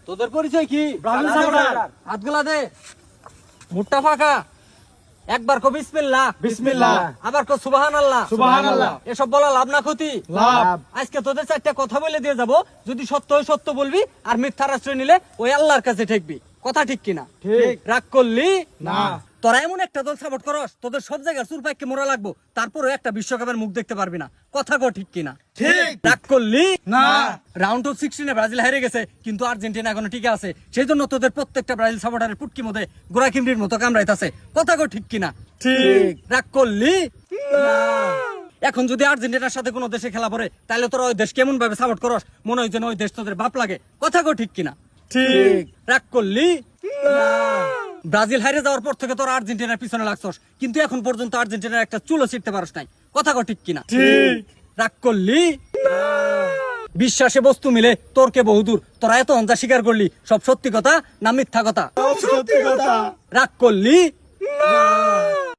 তোদের পরিচয় কি? Brazil supporter. হাতগুলা দে, মুট্টা ফাঁকা। একবার কো বিসমিল্লাহ, বিসমিল্লাহ। আবার কো সুবহানাল্লাহ, সুবহানাল্লাহ। এসব বলা লাভ না ক্ষতি? লাভ। আজকে তোদের চারটা কথা বলে দিয়ে যাব, যদি সত্য হয় সত্য বলবি, আর মিথ্যার আশ্রয় নিলে ওই আল্লাহর কাছে ঠেকবি। কথা ঠিক কিনা? ঠিক। রাগ করলি না। তোরা এমন একটা দল সাপোর্ট করস, তোদের সব জায়গায় চুল পাইকে মোড়া লাগবো, তারপরে একটা বিশ্বকাপের মুখ দেখতে পারবি না। কথা কো ঠিক কিনা? ঠিক। রাগ করলি না। রাউন্ড অফ 16 ব্রাজিল হেরে গেছে, কিন্তু আর্জেন্টিনা এখনো টিকে আছে। সেই জন্য তোদের প্রত্যেকটা ব্রাজিল সাপোর্টারের পুটকি মধ্যে গোড়া কিমড়ির মতো কামড়াইতাছে। কথা কো ঠিক কিনা? ঠিক। রাগ করলি না। এখন যদি আর্জেন্টিনার সাথে কোনো দেশে খেলা পড়ে, তাহলে তোরা ওই দেশ কেমন ভাবে সাপোর্ট করস, মনে হয় যেন ওই দেশ তোদের বাপ লাগে। কথা কো ঠিক কিনা? ঠিক। রাগ করলি না। ব্রাজিল হারে যাওয়ার পর থেকে তোরা আর্জেন্টিনার পিছনে লাগছস, কিন্তু এখন পর্যন্ত আর্জেন্টিনার একটা চুলো ছিটতে পারস নাই। কথা কো ঠিক কিনা? ঠিক। রাগ করলি বিশ্বাসে বস্তু মিলে তোরকে বহুদূর, তোরা এত অঞ্জা স্বীকার করলি, সব সত্যি কথা না মিথ্যা কথা? সত্যি কথা। রাগ করলি না।